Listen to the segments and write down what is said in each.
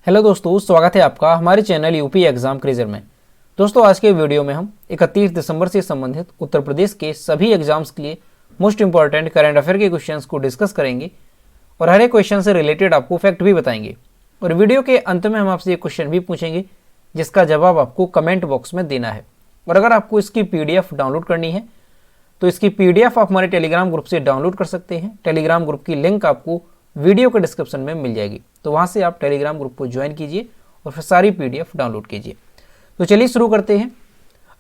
Hello दोस्तों, स्वागत है आपका हमारे चैनल यूपी एग्जाम क्रेजर में। दोस्तों, आज के वीडियो में हम 31 दिसंबर से संबंधित उत्तर प्रदेश के सभी एग्जाम्स के लिए मोस्ट इंपॉर्टेंट करंट अफेयर के क्वेश्चंस को डिस्कस करेंगे और हर एक क्वेश्चन से रिलेटेड आपको फैक्ट भी बताएंगे। और वीडियो के अंत में हम आपसे एक क्वेश्चन भी पूछेंगे जिसका जवाब आपको कमेंट बॉक्स में देना है। और अगर आपको इसकी PDF डाउनलोड करनी है तो इसकी PDF आप हमारे टेलीग्राम ग्रुप से डाउनलोड कर सकते हैं। टेलीग्राम ग्रुप की लिंक आपको वीडियो के डिस्क्रिप्शन में मिल जाएगी, तो वहाँ से आप टेलीग्राम ग्रुप को ज्वाइन कीजिए और फिर सारी PDF डाउनलोड कीजिए। तो चलिए शुरू करते हैं।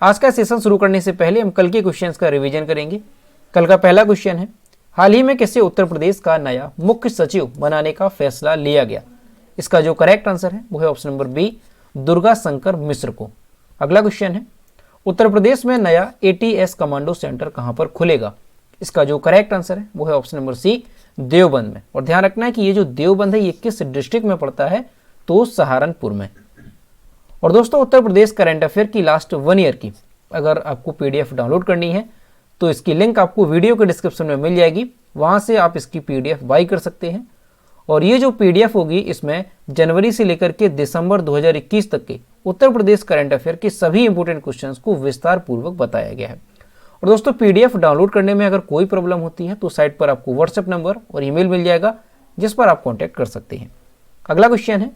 आज का सेशन शुरू करने से पहले हम कल के क्वेश्चंस का रिवीजन करेंगे। कल का पहला क्वेश्चन है, हाल ही में किसे उत्तर प्रदेश का नया मुख्य सचिव बनाने का फैसला लिया गया? इसका जो करेक्ट आंसर है वो है option number B, Durga Shankar Mishra को। अगला क्वेश्चन है, उत्तर प्रदेश में नया ATS कमांडो सेंटर कहाँ पर खुलेगा? इसका जो करेक्ट आंसर है वो है ऑप्शन नंबर सी, देवबंद में। और ध्यान रखना है कि ये जो देवबंद है ये किस डिस्ट्रिक्ट में पड़ता है, तो सहारनपुर में। और दोस्तों, उत्तर प्रदेश करंट अफेयर की लास्ट 1 ईयर की अगर आपको PDF डाउनलोड करनी है तो इसकी लिंक आपको वीडियो के डिस्क्रिप्शन में मिल जाएगी, वहाँ से आप इसकी PDF बाई कर सकते हैं। और ये जो PDF होगी इसमें जनवरी से लेकर के दिसंबर 2021 तक के उत्तर प्रदेश करंट अफेयर के सभी इंपोर्टेंट क्वेश्चंस को विस्तार पूर्वक बताया गया है। और दोस्तों, PDF डाउनलोड करने में अगर कोई प्रॉब्लम होती है तो साइट पर आपको WhatsApp नंबर और ईमेल मिल जाएगा जिस पर आप कांटेक्ट कर सकते हैं। अगला क्वेश्चन है,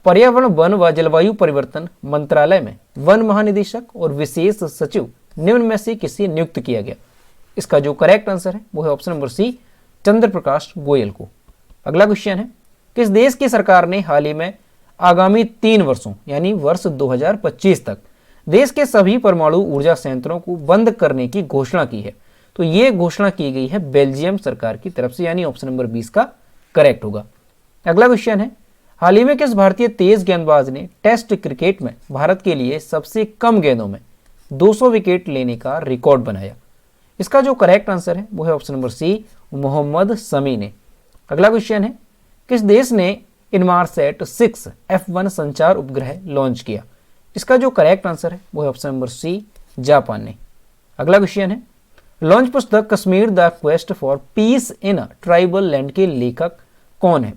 पर्यावरण वन व जलवायु परिवर्तन मंत्रालय में वन महानिदेशक और विशेष सचिव निम्न में से किसे नियुक्त किया गया? इसका जो करेक्ट आंसर है वो है ऑप्शन नंबर सी, चंद्र प्रकाश गोयल को। अगला क्वेश्चन है, किस देश की सरकार ने हाल ही में आगामी 3 वर्षों यानी वर्ष 2025 तक देश के सभी परमाणु ऊर्जा संयंत्रों को बंद करने की घोषणा की है? तो ये घोषणा की गई है बेल्जियम सरकार की तरफ से, यानी ऑप्शन नंबर 20 का करेक्ट होगा। अगला क्वेश्चन है, हाल ही में किस भारतीय तेज गेंदबाज ने टेस्ट क्रिकेट में भारत के लिए सबसे कम गेंदों में 200 विकेट लेने का रिकॉर्ड बनाया? इसका जो करेक्ट आंसर है वो है option number C, Mohammed Shami ने। अगला क्वेश्चन है, किस देश ने इनमारसैट 6 F1 संचार उपग्रह लॉन्च किया? इसका जो करेक्ट आंसर है वो है ऑप्शन नंबर सी, जापान ने। अगला क्वेश्चन है, लॉन्च पुस्तक Kashmir the quest for piece in tribal land के लेखक कौन है?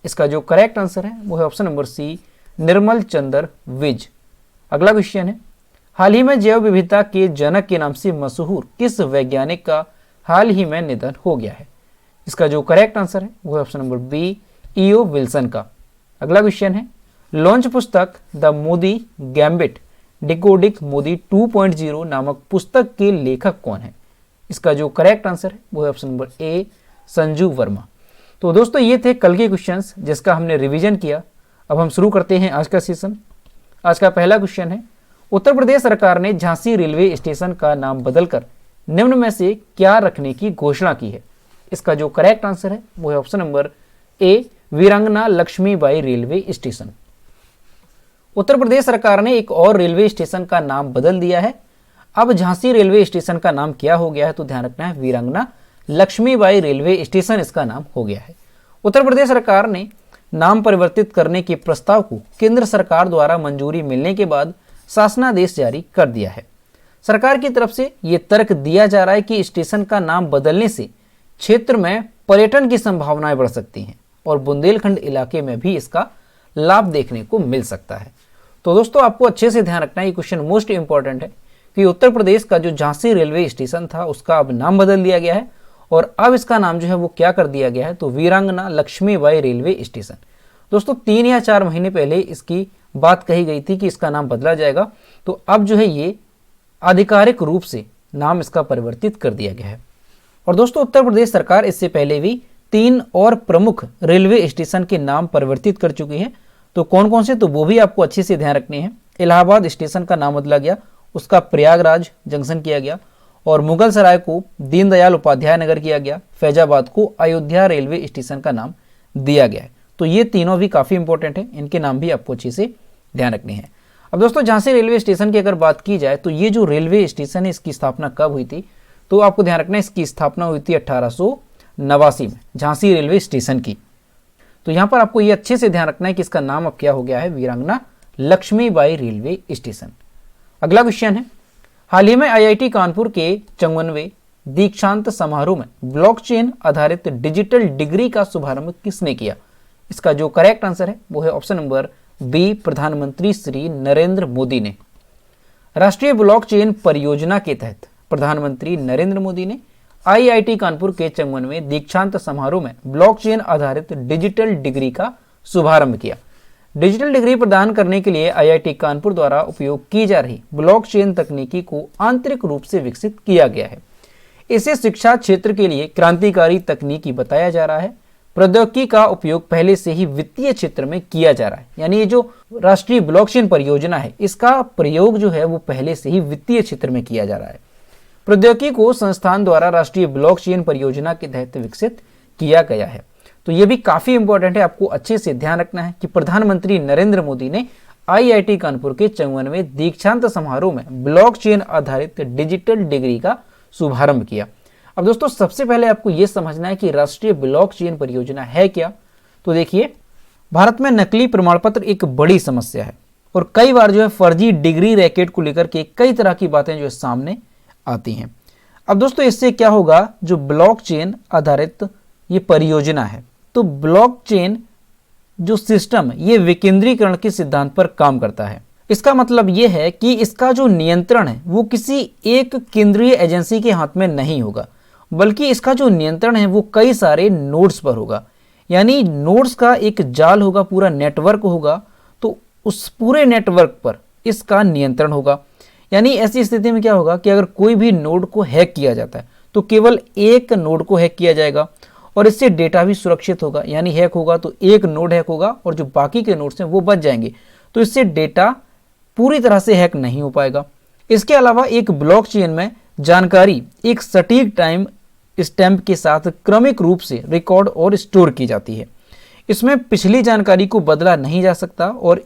इसका जो करेक्ट आंसर है वो है ऑप्शन नंबर सी, निर्मल चंद्र विज। अगला क्वेश्चन है, हाल ही में जैव विविधता के जनक के नाम से मशहूर किस वैज्ञानिक का हाल ही में निधन हो गया है? इसका जो करेक्ट आंसर है वो है option number B, E.O. Wilson का। अगला क्वेश्चन है, लॉन्च पुस्तक the Modi gambit decoding Modi 2.0 नामक पुस्तक के लेखक कौन है? इसका जो करेक्ट आंसर है वो है option number A, Sanju Verma. तो दोस्तों, ये थे कल के क्वेश्चंस जिसका हमने रिवीजन किया। अब हम शुरू करते हैं आज का सेशन। आज का पहला क्वेश्चन है, उत्तर प्रदेश सरकार ने झांसी रेलवे स्टेशन का नाम बदलकर निम्न में से क्या रखने की घोषणा की है? इसका जो करेक्ट आंसर है वो है ऑप्शन नंबर ए, वीरांगना लक्ष्मीबाई रेलवे स्टेशन। उत्तर प्रदेश सरकार ने एक और रेलवे स्टेशन का नाम बदल दिया है। अब झांसी रेलवे स्टेशन का नाम क्या हो गया है? तो ध्यान रखना है, वीरांगना लक्ष्मीबाई रेलवे स्टेशन इसका नाम हो गया है। उत्तर प्रदेश सरकार ने नाम परिवर्तित करने के प्रस्ताव को केंद्र सरकार द्वारा मंजूरी मिलने के बाद शासनादेश जारी कर दिया है। सरकार की तरफ से यह तर्क दिया जा रहा है कि स्टेशन का नाम बदलने से क्षेत्र में पर्यटन की संभावनाएं बढ़ सकती हैं और बुंदेलखंड इलाके में भी इसका लाभ देखने को मिल सकता है। तो दोस्तों, आपको अच्छे से ध्यान रखना है, ये क्वेश्चन मोस्ट इंपॉर्टेंट है कि उत्तर प्रदेश का जो झांसी रेलवे स्टेशन था उसका अब नाम बदल दिया गया है और अब इसका नाम जो है वो क्या कर दिया गया है, तो वीरांगना लक्ष्मीबाई रेलवे स्टेशन। दोस्तों, 3 या 4 महीने पहले इसकी बात कही गई थी कि इसका नाम बदला जाएगा, तो अब जो है ये आधिकारिक रूप से नाम इसका परिवर्तित कर दिया गया है। और दोस्तों, उत्तर प्रदेश सरकार इससे पहले भी 3 और प्रमुख रेलवे स्टेशन के नाम परिवर्तित कर चुकी है। तो कौन कौन से, तो वो भी आपको अच्छे से ध्यान रखने हैं। इलाहाबाद स्टेशन का नाम बदला गया, उसका प्रयागराज जंक्शन किया गया, और मुगल सराय को दीनदयाल उपाध्याय नगर किया गया, फैजाबाद को अयोध्या रेलवे स्टेशन का नाम दिया गया है। तो ये तीनों भी काफ़ी इंपॉर्टेंट है, इनके नाम भी आपको अच्छे से ध्यान रखने हैं। अब दोस्तों, झांसी रेलवे स्टेशन की अगर बात की जाए तो ये जो रेलवे स्टेशन है इसकी स्थापना कब हुई थी? तो आपको ध्यान रखना है, इसकी स्थापना हुई थी 1889 में, झांसी रेलवे स्टेशन की। तो यहाँ पर आपको ये अच्छे से ध्यान रखना है कि इसका नाम अब क्या हो गया है, वीरांगना लक्ष्मीबाई रेलवे स्टेशन। अगला क्वेश्चन है, हाल ही में IIT कानपुर के 54वें दीक्षांत समारोह में ब्लॉकचेन आधारित डिजिटल डिग्री का शुभारंभ किसने किया? इसका जो करेक्ट आंसर है वो है ऑप्शन नंबर बी प्रधानमंत्री श्री नरेंद्र मोदी ने। राष्ट्रीय ब्लॉकचेन परियोजना के तहत प्रधानमंत्री नरेंद्र मोदी ने आईआईटी कानपुर के 54वें दीक्षांत समारोह में ब्लॉकचेन आधारित डिजिटल डिग्री का शुभारंभ किया। डिजिटल डिग्री प्रदान करने के लिए आईआईटी कानपुर द्वारा उपयोग की जा रही ब्लॉकचेन तकनीकी को आंतरिक रूप से विकसित किया गया है। इसे शिक्षा क्षेत्र के लिए क्रांतिकारी तकनीकी बताया जा रहा है। प्रौद्योगिकी का उपयोग पहले से ही वित्तीय क्षेत्र में किया जा रहा है, यानी ये जो राष्ट्रीय ब्लॉकचेन परियोजना है इसका प्रयोग जो है वो पहले से ही वित्तीय क्षेत्र में किया जा रहा है। प्रौद्योगिकी को संस्थान द्वारा राष्ट्रीय ब्लॉकचेन परियोजना के तहत विकसित किया गया है। तो ये भी काफी इंपॉर्टेंट है, आपको अच्छे से ध्यान रखना है कि प्रधानमंत्री नरेंद्र मोदी ने आईआईटी कानपुर के 54वें दीक्षांत समारोह में ब्लॉकचेन आधारित डिजिटल डिग्री का शुभारंभ किया। अब दोस्तों सबसे पहले आपको यह समझना है कि राष्ट्रीय ब्लॉकचेन परियोजना है क्या। तो देखिए, भारत में नकली प्रमाण पत्र एक बड़ी समस्या है और कई बार जो है फर्जी डिग्री रैकेट को लेकर के कई तरह की बातें जो है सामने आती हैं। अब दोस्तों इससे क्या होगा, जो ब्लॉकचेन आधारित ये परियोजना है, तो ब्लॉकचेन जो सिस्टम ये विकेंद्रीकरण के सिद्धांत पर काम करता है। इसका मतलब ये है कि इसका जो नियंत्रण है वो किसी एक केंद्रीय एजेंसी के हाथ में नहीं होगा, बल्कि इसका जो नियंत्रण है वो कई सारे नोड्स पर होगा। यानी नोड्स का एक जाल होगा, पूरा नेटवर्क होगा, तो उस पूरे नेटवर्क पर इसका नियंत्रण होगा। यानी ऐसी स्थिति में क्या होगा कि अगर कोई भी नोड को हैक किया जाता है तो केवल एक नोड को हैक किया जाएगा और इससे डेटा भी सुरक्षित होगा। यानी हैक होगा तो एक नोड हैक होगा और जो बाकी के नोड्स हैं वो बच जाएंगे, तो इससे डेटा पूरी तरह से हैक नहीं हो पाएगा। इसके अलावा एक ब्लॉकचेन में जानकारी एक सटीक टाइम स्टैम्प के साथ क्रमिक रूप से रिकॉर्ड और स्टोर की जाती है। इसमें पिछली जानकारी को बदला नहीं जा सकता और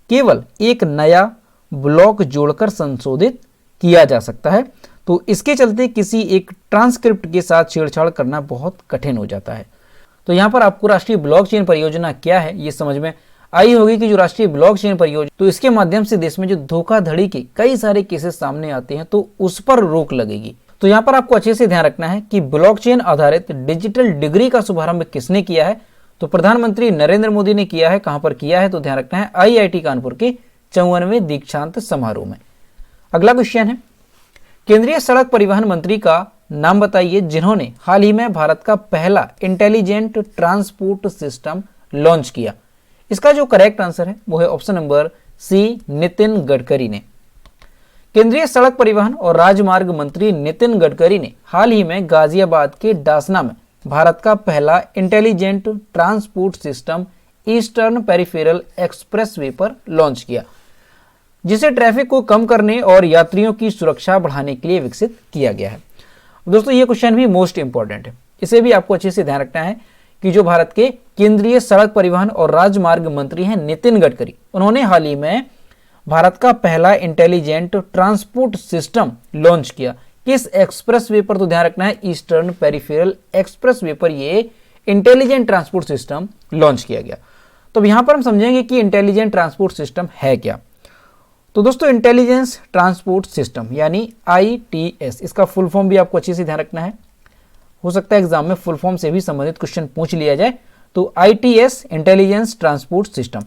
केवल एक नया ब्लॉक जोड़कर संशोधित किया जा सकता है। तो इसके चलते किसी एक ट्रांसक्रिप्ट के साथ छेड़छाड़ करना बहुत कठिन हो जाता है। तो यहाँ पर आपको राष्ट्रीय ब्लॉकचेन परियोजना क्या है ये समझ में आई होगी कि जो राष्ट्रीय ब्लॉकचेन परियोजना, तो इसके माध्यम से देश में जो धोखाधड़ी के कई सारे केसेस सामने आते हैं तो उस पर रोक लगेगी। तो यहाँ पर आपको अच्छे से ध्यान रखना है कि ब्लॉकचेन आधारित डिजिटल डिग्री का शुभारंभ किसने किया है, तो प्रधानमंत्री नरेंद्र मोदी ने किया है। कहां पर किया है, तो ध्यान रखना है आईआईटी कानपुर के 54वें दीक्षांत समारोह में। अगला क्वेश्चन है, केंद्रीय सड़क परिवहन मंत्री का नाम बताइए जिन्होंने हाल ही में भारत का पहला इंटेलिजेंट ट्रांसपोर्ट सिस्टम लॉन्च किया। इसका जो करेक्ट आंसर है वो है option number C, Nitin Gadkari ने। केंद्रीय सड़क परिवहन और राजमार्ग मंत्री नितिन गडकरी ने हाल ही में गाजियाबाद के डासना में भारत का पहला intelligent transport system eastern peripheral expressway पर लॉन्च किया, जिसे ट्रैफिक को कम करने और यात्रियों की सुरक्षा बढ़ाने के लिए विकसित किया गया है। दोस्तों ये क्वेश्चन भी मोस्ट इंपॉर्टेंट है, इसे भी आपको अच्छे से ध्यान रखना है कि जो भारत के केंद्रीय सड़क परिवहन और राजमार्ग मंत्री हैं नितिन गडकरी, उन्होंने हाल ही में भारत का पहला इंटेलिजेंट ट्रांसपोर्ट सिस्टम लॉन्च किया। किस एक्सप्रेसवे पर, तो ध्यान रखना है ईस्टर्न पेरिफेरल एक्सप्रेसवे पर ये इंटेलिजेंट ट्रांसपोर्ट सिस्टम लॉन्च किया गया। तो यहां पर हम समझेंगे कि इंटेलिजेंट ट्रांसपोर्ट सिस्टम है क्या। तो दोस्तों इंटेलिजेंस ट्रांसपोर्ट सिस्टम यानी ITS, इसका फुल फॉर्म भी आपको अच्छे से ध्यान रखना है, हो सकता है एग्जाम में फुल फॉर्म से भी संबंधित क्वेश्चन पूछ लिया जाए। तो ITS इंटेलिजेंस ट्रांसपोर्ट सिस्टम,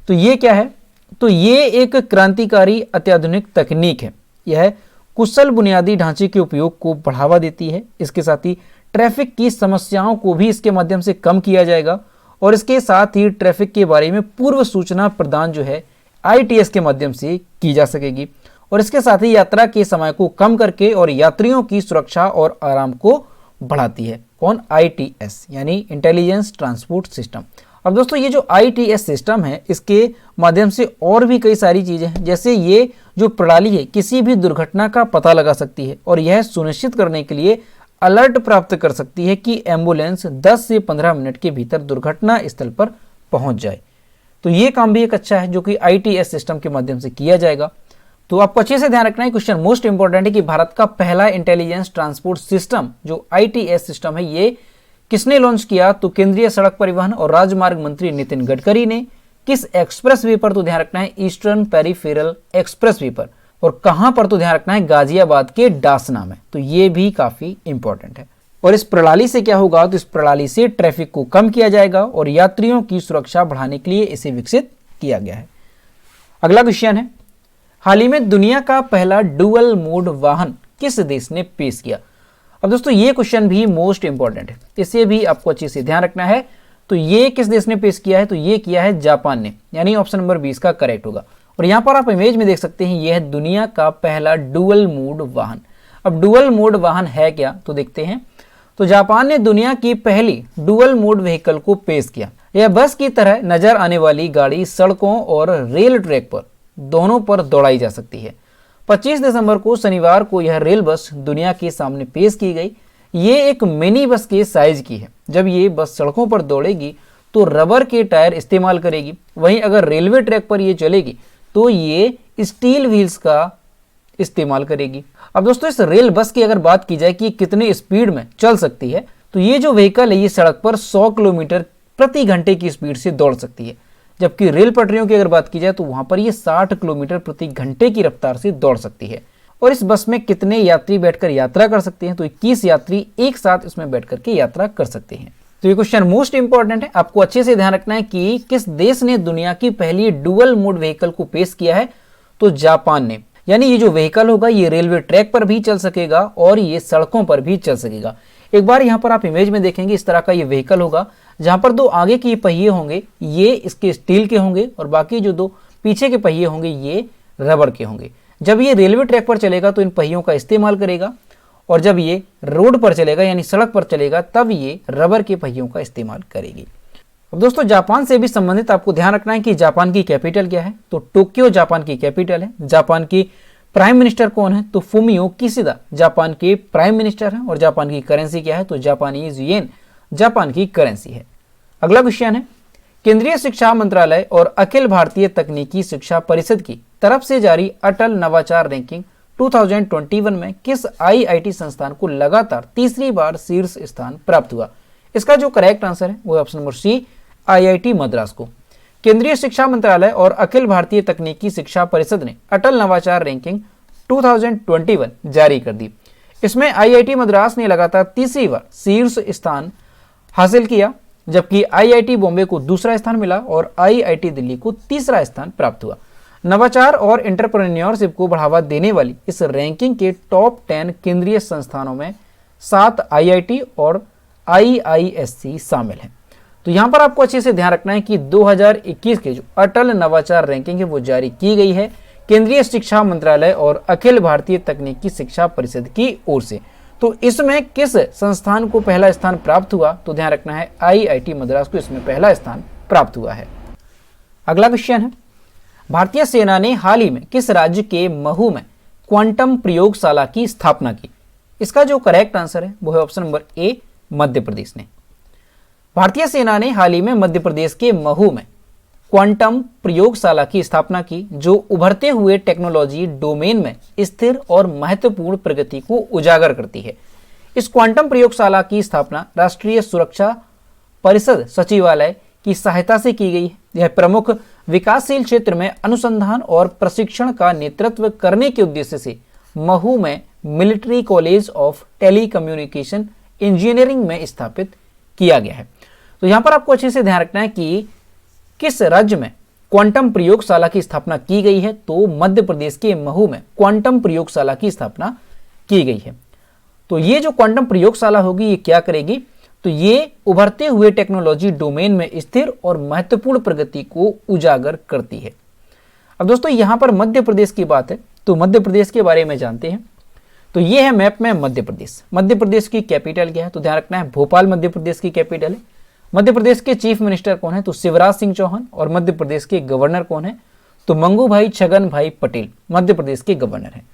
तो ये क्या है, तो ये एक क्रांतिकारी अत्याधुनिक तकनीक है। यह कुशल बुनियादी ढांचे के उपयोग को बढ़ावा देती है। इसके साथ ही ट्रैफिक की समस्याओं को भी इसके माध्यम से कम किया जाएगा और इसके साथ ही ट्रैफिक के बारे में पूर्व सूचना प्रदान जो है ITS के माध्यम से की जा सकेगी और इसके साथ ही यात्रा के समय को कम करके और यात्रियों की सुरक्षा और आराम को बढ़ाती है। कौन, ITS यानी इंटेलिजेंस ट्रांसपोर्ट सिस्टम। अब दोस्तों ये जो ITS सिस्टम है इसके माध्यम से और भी कई सारी चीजें हैं, जैसे ये जो प्रणाली है किसी भी दुर्घटना का पता लगा सकती है और यह सुनिश्चित करने के लिए अलर्ट प्राप्त कर सकती है कि एम्बुलेंस 10 से 15 मिनट के भीतर दुर्घटना स्थल पर पहुंच जाए। तो ये काम भी एक अच्छा है जो कि ITS सिस्टम के माध्यम से किया जाएगा। तो आपको अच्छे से ध्यान रखना है, क्वेश्चन मोस्ट इंपॉर्टेंट है कि भारत का पहला इंटेलिजेंस ट्रांसपोर्ट सिस्टम जो ITS सिस्टम है ये किसने लॉन्च किया, तो केंद्रीय सड़क परिवहन और राजमार्ग मंत्री नितिन गडकरी ने। किस एक्सप्रेसवे पर, तो ध्यान रखना है ईस्टर्न पेरिफेरल एक्सप्रेसवे पर, और कहां पर, तो ध्यान रखना है गाजियाबाद के डासना में। तो ये भी काफी इंपॉर्टेंट है। और इस प्रणाली से क्या होगा, तो इस प्रणाली से ट्रैफिक को कम किया जाएगा और यात्रियों की सुरक्षा बढ़ाने के लिए इसे विकसित किया गया है। अगला क्वेश्चन है, हाल ही में दुनिया का पहला डुअल मोड वाहन किस देश ने पेश किया। अब दोस्तों ये क्वेश्चन भी मोस्ट इंपॉर्टेंट है, इसे भी आपको अच्छे से ध्यान रखना है। तो ये किस देश ने पेश किया है, तो ये किया है जापान ने, यानी ऑप्शन नंबर 20 का करेक्ट होगा। और यहाँ पर आप इमेज में देख सकते हैं, यह है दुनिया का पहला डुअल मोड वाहन। अब डुअल मोड वाहन है क्या, तो देखते हैं। तो जापान ने दुनिया की पहली डुअल मोड व्हीकल को पेश किया। यह बस की तरह नजर आने वाली गाड़ी सड़कों और रेल ट्रैक पर दोनों पर दौड़ाई जा सकती है। 25 दिसंबर को शनिवार को यह रेल बस दुनिया के सामने पेश की गई। ये एक मिनी बस के साइज की है। जब ये बस सड़कों पर दौड़ेगी तो रबर के टायर इस्तेमाल करेगी, वहीं अगर रेलवे ट्रैक पर ये चलेगी तो ये स्टील व्हील्स का इस्तेमाल करेगी। अब दोस्तों इस रेल बस की अगर बात की जाए कि कितने स्पीड में चल सकती है, तो ये जो व्हीकल है ये सड़क पर 100 किलोमीटर प्रति घंटे की स्पीड से दौड़ सकती है, जबकि रेल पटरियों की अगर बात की जाए तो वहां पर ये 60 किलोमीटर प्रति घंटे की रफ्तार से दौड़ सकती है। और इस बस में कितने यात्री बैठकर यात्रा कर सकते हैं, तो 21 यात्री एक साथ इसमें बैठकर के यात्रा कर सकते हैं। तो ये क्वेश्चन मोस्ट इंपॉर्टेंट है, आपको अच्छे से ध्यान रखना है कि किस देश ने दुनिया की पहली डुअल मोड व्हीकल को पेश किया है, तो जापान ने। यानी ये जो व्हीकल होगा ये रेलवे ट्रैक पर भी चल सकेगा और ये सड़कों पर भी चल सकेगा। एक बार यहाँ पर आप इमेज में देखेंगे, इस तरह का ये व्हीकल होगा जहां पर दो आगे के पहिए होंगे ये इसके स्टील के होंगे और बाकी जो दो पीछे के पहिए होंगे ये रबर के होंगे। जब ये रेलवे ट्रैक पर चलेगा तो इन पहियों का इस्तेमाल करेगा, और जब ये रोड पर चलेगा यानी सड़क पर चलेगा तब ये रबर के पहियों का इस्तेमाल करेगी। अब दोस्तों जापान से भी संबंधित आपको ध्यान रखना है कि जापान की कैपिटल क्या है, तो टोक्यो जापान की कैपिटल है। जापान की प्राइम मिनिस्टर कौन है, तो फुमियो किशिदा जापान के प्राइम मिनिस्टर हैं। और जापान की करेंसी क्या है, तो जापानीज येन जापान की करेंसी है। अगला क्वेश्चन है, केंद्रीय शिक्षा मंत्रालय और अखिल भारतीय तकनीकी शिक्षा परिषद की तरफ से जारी अटल नवाचार रैंकिंग 2021 में किस आईआईटी संस्थान को लगातार तीसरी बार शीर्ष स्थान प्राप्त हुआ। इसका जो करेक्ट आंसर है वो है option number C, IIT Madras को। केंद्रीय शिक्षा मंत्रालय और अखिल भारतीय तकनीकी शिक्षा परिषद ने अटल नवाचार रैंकिंग 2021 जारी कर दी। इसमें आईआईटी मद्रास ने लगातार तीसरी बार शीर्ष स्थान हासिल किया, जबकि आईआईटी बॉम्बे को दूसरा स्थान मिला और आईआईटी दिल्ली को तीसरा स्थान प्राप्त हुआ। नवाचार और एंटरप्रेन्योरशिप को बढ़ावा देने वाली इस रैंकिंग के टॉप 10 केंद्रीय संस्थानों में 7 आईआईटी और आईआईएससी शामिल हैं। तो यहाँ पर आपको अच्छे से ध्यान रखना है कि 2021 के जो अटल नवाचार रैंकिंग है वो जारी की गई है केंद्रीय शिक्षा मंत्रालय और अखिल भारतीय तकनीकी शिक्षा परिषद की ओर से। तो इसमें किस संस्थान को पहला स्थान प्राप्त हुआ, तो ध्यान रखना है आईआईटी मद्रास को इसमें पहला स्थान प्राप्त हुआ है। अगला क्वेश्चन है, भारतीय सेना ने हाल ही में किस राज्य के महू में क्वांटम प्रयोगशाला की स्थापना की। इसका जो करेक्ट आंसर है वो है option number A, Madhya Pradesh ने। भारतीय सेना ने हाल ही में मध्य प्रदेश के महू में क्वांटम प्रयोगशाला की स्थापना की, जो उभरते हुए टेक्नोलॉजी डोमेन में स्थिर और महत्वपूर्ण प्रगति को उजागर करती है। इस क्वांटम प्रयोगशाला की स्थापना राष्ट्रीय सुरक्षा परिषद सचिवालय की सहायता से की गई है। यह प्रमुख विकासशील क्षेत्र में अनुसंधान और प्रशिक्षण का नेतृत्व करने के उद्देश्य से महू में military college of telecommunication engineering में स्थापित किया गया है। तो यहाँ पर आपको अच्छे से ध्यान रखना है कि किस राज्य में क्वांटम प्रयोगशाला की स्थापना की गई है, तो मध्य प्रदेश के महू में क्वांटम प्रयोगशाला की स्थापना की गई है। तो ये जो क्वांटम प्रयोगशाला होगी ये क्या करेगी, तो ये उभरते हुए टेक्नोलॉजी डोमेन में स्थिर और महत्वपूर्ण प्रगति को उजागर करती है। अब दोस्तों यहाँ पर मध्य प्रदेश की बात है, तो मध्य प्रदेश के बारे में जानते हैं। तो ये है मैप में मध्य प्रदेश। मध्य प्रदेश की कैपिटल क्या है, तो ध्यान रखना है भोपाल मध्य प्रदेश की कैपिटल है। मध्य प्रदेश के चीफ मिनिस्टर कौन है, तो शिवराज सिंह चौहान। और मध्य प्रदेश के गवर्नर कौन है, तो मंगू भाई छगन भाई पटेल मध्य प्रदेश के गवर्नर हैं।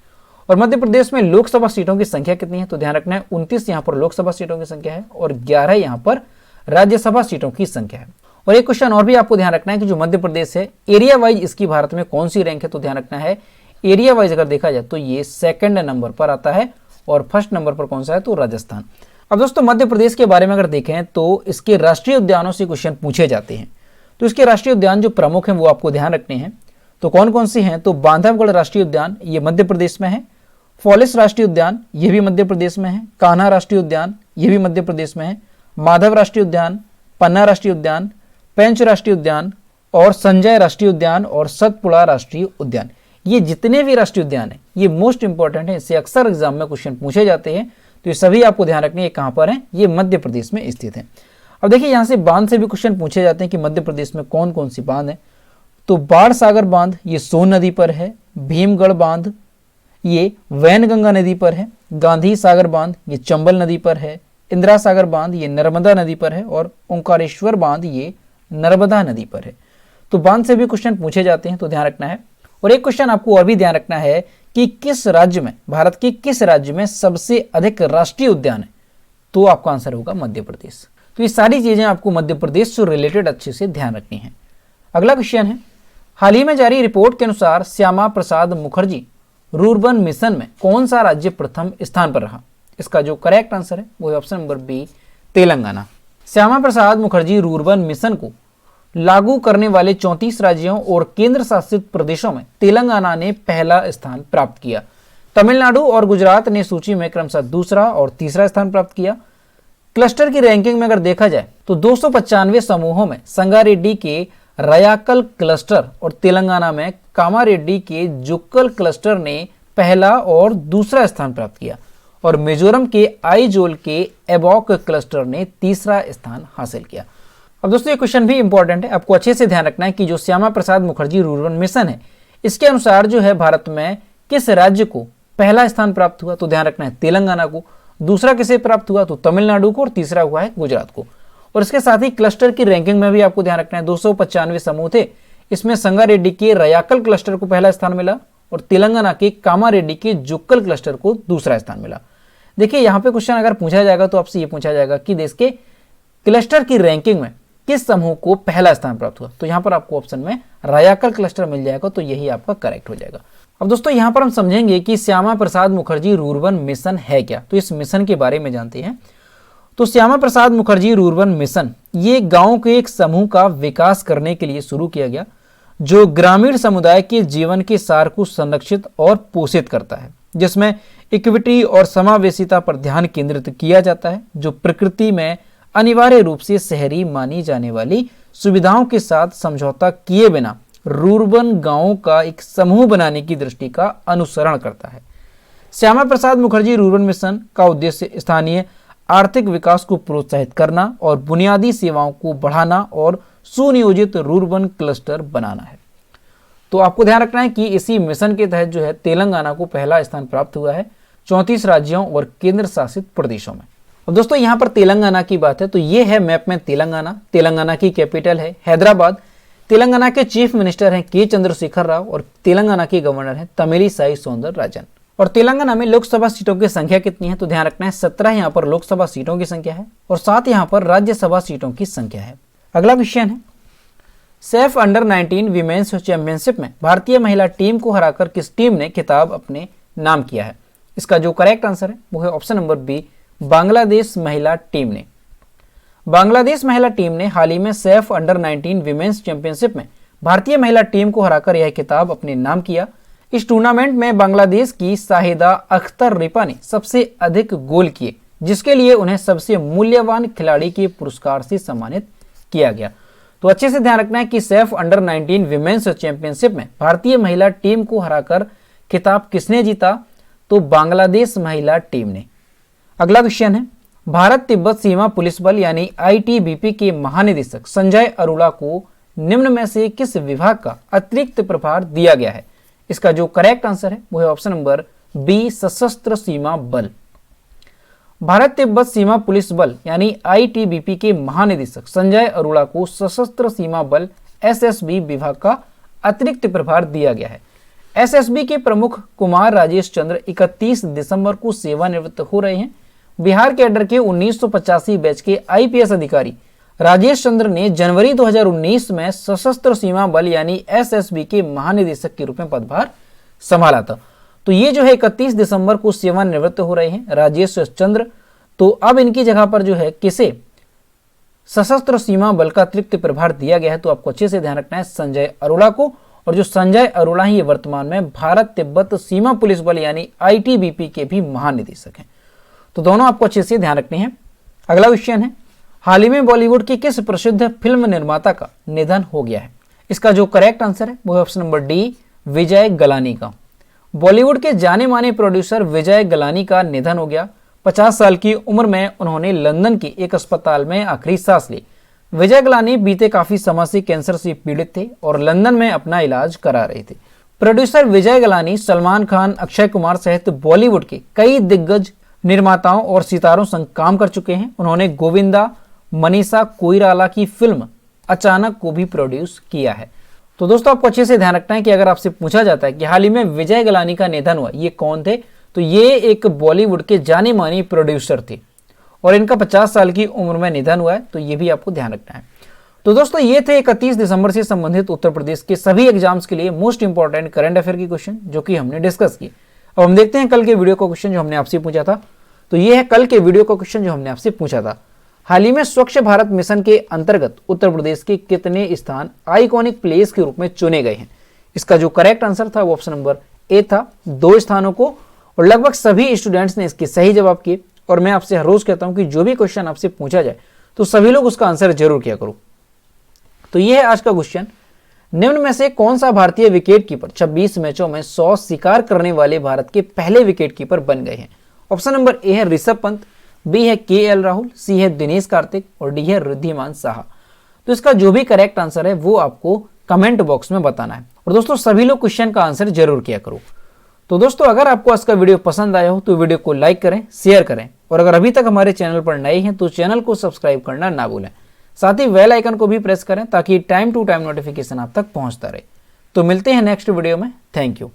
और मध्य प्रदेश में लोकसभा सीटों की संख्या कितनी है, तो ध्यान रखना है 29 यहाँ पर लोकसभा सीटों की संख्या है और 11 यहाँ पर राज्यसभा सीटों की संख्या है। और एक क्वेश्चन और भी आपको ध्यान रखना है कि जो मध्य प्रदेश है एरिया वाइज इसकी भारत में कौन सी रैंक है, तो ध्यान रखना है एरिया वाइज अगर देखा जाए तो ये 2nd नंबर पर आता है और 1st नंबर पर कौन सा है, तो राजस्थान। अब दोस्तों मध्य प्रदेश के बारे में अगर देखें तो इसके राष्ट्रीय उद्यानों से क्वेश्चन पूछे जाते हैं। तो इसके राष्ट्रीय उद्यान जो प्रमुख हैं वो आपको ध्यान रखने हैं। तो कौन कौन से हैं, तो बांधवगढ़ राष्ट्रीय उद्यान ये मध्य प्रदेश में है, फॉरेस्ट राष्ट्रीय उद्यान ये भी मध्य प्रदेश में है, कान्हा राष्ट्रीय उद्यान ये भी मध्य प्रदेश में है, माधव राष्ट्रीय उद्यान, पन्ना राष्ट्रीय उद्यान, पेंच राष्ट्रीय उद्यान और संजय राष्ट्रीय उद्यान और सतपुड़ा राष्ट्रीय उद्यान, ये जितने भी राष्ट्रीय उद्यान हैं ये मोस्ट इंपॉर्टेंट है, इससे अक्सर एग्जाम में क्वेश्चन पूछे जाते हैं। तो ये सभी आपको ध्यान रखने, ये कहाँ पर है, ये मध्य प्रदेश में स्थित है। अब देखिए यहाँ से बांध से भी क्वेश्चन पूछे जाते हैं कि मध्य प्रदेश में कौन कौन सी बांध है। तो बाढ़ सागर बांध ये सोन नदी पर है, भीमगढ़ बांध ये वैनगंगा नदी पर है, गांधी सागर बांध ये चंबल नदी पर है, इंदिरा सागर बांध ये नर्मदा नदी पर है और ओंकारेश्वर बांध ये नर्मदा नदी पर है। तो बांध से भी क्वेश्चन पूछे जाते हैं, तो ध्यान रखना है। और एक क्वेश्चन आपको और भी ध्यान रखना है कि किस राज्य में, भारत के किस राज्य में सबसे अधिक राष्ट्रीय उद्यान है, तो आपका आंसर होगा मध्य प्रदेश। तो ये सारी चीजें आपको मध्य प्रदेश से रिलेटेड अच्छे से ध्यान रखनी है। अगला क्वेश्चन है, हाल ही में जारी रिपोर्ट के अनुसार श्यामा प्रसाद मुखर्जी रूर्बन मिशन में कौन सा राज्य प्रथम स्थान पर रहा? इसका जो करेक्ट आंसर है वो है option number B, Telangana. Shyama Prasad Mukherjee rurban mission को लागू करने वाले 34 राज्यों और केंद्र शासित प्रदेशों में तेलंगाना ने पहला स्थान प्राप्त किया। तमिलनाडु और गुजरात ने सूची में क्रमशः दूसरा और तीसरा स्थान प्राप्त किया। क्लस्टर की रैंकिंग में अगर देखा जाए तो 295 समूहों में संगारेड्डी के रयाकल क्लस्टर और तेलंगाना में कामारेड्डी के जुक्कल क्लस्टर ने पहला और दूसरा स्थान प्राप्त किया और मिजोरम के आइजोल के एबॉक क्लस्टर ने तीसरा स्थान हासिल किया। अब दोस्तों ये क्वेश्चन भी इंपॉर्टेंट है, आपको अच्छे से ध्यान रखना है कि जो श्यामा प्रसाद मुखर्जी रूरबन मिशन है इसके अनुसार जो है भारत में किस राज्य को पहला स्थान प्राप्त हुआ, तो ध्यान रखना है तेलंगाना को। दूसरा किसे प्राप्त हुआ, तो तमिलनाडु को, और तीसरा हुआ है गुजरात को। और इसके साथ ही क्लस्टर की रैंकिंग में भी आपको ध्यान रखना है, 295 समूह थे, इसमें संगारेड्डी के रयाकल क्लस्टर को पहला स्थान मिला और तेलंगाना के कामारेड्डी के जुक्कल क्लस्टर को दूसरा स्थान मिला। देखिए यहाँ पे क्वेश्चन अगर पूछा जाएगा तो आपसे ये पूछा जाएगा कि देश के क्लस्टर की रैंकिंग में किस समूह को पहला स्थान प्राप्त हुआ, तो यहाँ पर आपको ऑप्शन में रयाकल क्लस्टर मिल जाएगा, तो यही आपका करेक्ट हो जाएगा। अब दोस्तों यहाँ पर हम समझेंगे कि श्यामा प्रसाद मुखर्जी रूरबन मिशन है क्या, तो इस मिशन के बारे में जानते हैं। तो श्यामा प्रसाद मुखर्जी रूरबन मिशन ये गांव के एक समूह का विकास करने के लिए शुरू किया गया जो ग्रामीण समुदाय के जीवन के सार को संरक्षित और पोषित करता है, जिसमें इक्विटी और समावेशिता पर ध्यान केंद्रित किया जाता है, जो प्रकृति में अनिवार्य रूप से शहरी मानी जाने वाली सुविधाओं के साथ समझौता किए बिना रूरबन गांवों का एक समूह बनाने की दृष्टि का अनुसरण करता है। श्यामा प्रसाद मुखर्जी रूरबन मिशन का उद्देश्य स्थानीय आर्थिक विकास को प्रोत्साहित करना और बुनियादी सेवाओं को बढ़ाना और सुनियोजित रूरबन क्लस्टर बनाना है। तो आपको ध्यान रखना है कि इसी मिशन के तहत जो है तेलंगाना को पहला स्थान प्राप्त हुआ है 34 राज्यों और केंद्र शासित प्रदेशों में। अब दोस्तों यहाँ पर तेलंगाना की बात है तो ये है मैप में तेलंगाना। तेलंगाना की कैपिटल है हैदराबाद। तेलंगाना के चीफ मिनिस्टर हैं के चंद्रशेखर राव और तेलंगाना के गवर्नर हैं तमिलिसाई सौंदरराजन। और तेलंगाना में लोकसभा सीटों की संख्या कितनी है, तो ध्यान रखना है 17 यहाँ पर लोकसभा सीटों की संख्या है और 7 यहाँ पर राज्यसभा सीटों की संख्या है। अगला क्वेश्चन है, सैफ अंडर 19 वीमेंस चैंपियनशिप में भारतीय महिला टीम को हराकर किस टीम ने खिताब अपने नाम किया है? इसका जो करेक्ट आंसर है वो है ऑप्शन नंबर बी, बांग्लादेश महिला टीम ने। बांग्लादेश महिला टीम ने हाल ही में सैफ अंडर 19 वीमेंस चैंपियनशिप में भारतीय महिला टीम को हराकर यह खिताब अपने नाम किया। इस टूर्नामेंट में बांग्लादेश की शाहिदा अख्तर रिपा ने सबसे अधिक गोल किए, जिसके लिए उन्हें सबसे मूल्यवान खिलाड़ी के पुरस्कार से सम्मानित किया गया। तो अच्छे से ध्यान रखना है कि सैफ अंडर 19 वीमेंस चैंपियनशिप में भारतीय महिला टीम को हराकर खिताब किसने जीता, तो बांग्लादेश महिला टीम ने। अगला क्वेश्चन है, भारत तिब्बत सीमा पुलिस बल यानी आईटीबीपी के महानिदेशक संजय अरोड़ा को निम्न में से किस विभाग का अतिरिक्त प्रभार दिया गया है? इसका जो करेक्ट आंसर है वो है ऑप्शन नंबर बी, सशस्त्र सीमा बल। भारत तिब्बत सीमा पुलिस बल यानी आईटीबीपी के महानिदेशक संजय अरोड़ा को सशस्त्र सीमा बल एसएसबी विभाग का अतिरिक्त प्रभार दिया गया है। एसएसबी के प्रमुख कुमार राजेश चंद्र 31 दिसंबर को सेवानिवृत्त हो रहे हैं। बिहार कैडर के 1985 बैच के आईपीएस अधिकारी राजेश चंद्र ने जनवरी 2019 में सशस्त्र सीमा बल यानी एसएसबी के महानिदेशक के रूप में पदभार संभाला था। तो ये जो है 31 दिसंबर को सेवानिवृत्त हो रहे हैं राजेश चंद्र। तो अब इनकी जगह पर जो है किसे सशस्त्र सीमा बल का अतिरिक्त प्रभार दिया गया है, तो आपको अच्छे से ध्यान रखना है संजय अरोड़ा को। और जो संजय अरोड़ा ही ये वर्तमान में भारत तिब्बत सीमा पुलिस बल यानी आईटीबीपी के भी महानिदेशक हैं। तो दोनों आपको अच्छे से ध्यान रखने हैं। अगला क्वेश्चन है, हाल ही में बॉलीवुड के किस प्रसिद्ध फिल्म निर्माता का निधन हो गया है? इसका जो करेक्ट आंसर है वो है ऑप्शन नंबर डी, विजय गलानी का। बॉलीवुड के जाने माने प्रोड्यूसर विजय गलानी का निधन हो गया। 50 साल की उम्र में उन्होंने लंदन के एक अस्पताल में आखिरी सांस ली। विजय गलानी बीते काफी समय से कैंसर से पीड़ित थे और लंदन में अपना इलाज करा रहे थे। प्रोड्यूसर विजय गलानी सलमान खान, अक्षय कुमार सहित बॉलीवुड के कई दिग्गज निर्माताओं और सितारों संग काम कर चुके हैं। उन्होंने गोविंदा, मनीषा कोइराला की फिल्म अचानक को भी प्रोड्यूस किया है। तो दोस्तों आपको अच्छे से ध्यान रखना है कि अगर आपसे पूछा जाता है कि हाल ही में विजय गलानी का निधन हुआ, ये कौन थे, तो ये एक बॉलीवुड के जाने माने प्रोड्यूसर थे और इनका 50 साल की उम्र में निधन हुआ है, तो ये भी आपको ध्यान रखना है। तो दोस्तों ये थे 31 दिसंबर से संबंधित उत्तर प्रदेश के सभी एग्जाम्स के लिए मोस्ट इंपॉर्टेंट करंट अफेयर के क्वेश्चन जो कि हमने डिस्कस किए। अब हम देखते हैं कल के वीडियो का क्वेश्चन जो हमने आपसे पूछा था। तो ये है कल के वीडियो का क्वेश्चन जो हमने आपसे पूछा था। हाल ही में स्वच्छ भारत मिशन के अंतर्गत उत्तर प्रदेश के कितने स्थान आइकॉनिक प्लेस के रूप में चुने गए हैं? इसका जो करेक्ट आंसर था वो ऑप्शन नंबर ए था, 2 स्थानों को, और लगभग सभी स्टूडेंट्स ने इसके सही जवाब किए। और मैं आपसे हर रोज कहता हूं कि जो भी क्वेश्चन आपसे पूछा जाए तो सभी लोग उसका आंसर जरूर किया करो। तो यह है आज का क्वेश्चन, निम्न में से कौन सा भारतीय विकेट कीपर 26 मैचों में 100 शिकार करने वाले भारत के पहले विकेट कीपर बन गए हैं? ऑप्शन नंबर ए है ऋषभ पंत, बी है केएल राहुल, सी है दिनेश कार्तिक और डी है रिद्धिमान साहा। तो इसका जो भी करेक्ट आंसर है वो आपको कमेंट बॉक्स में बताना है। और दोस्तों सभी लोग क्वेश्चन का आंसर जरूर किया करो। तो दोस्तों अगर आपको आज का वीडियो पसंद आया हो तो वीडियो को लाइक करें, शेयर करें, और अगर अभी तक हमारे चैनल पर नए हैं तो चैनल को सब्सक्राइब करना ना भूलें। साथ ही बेल आइकन को भी प्रेस करें ताकि टाइम टू टाइम नोटिफिकेशन आप तक पहुंचता रहे। तो मिलते हैं नेक्स्ट वीडियो में। Thank you.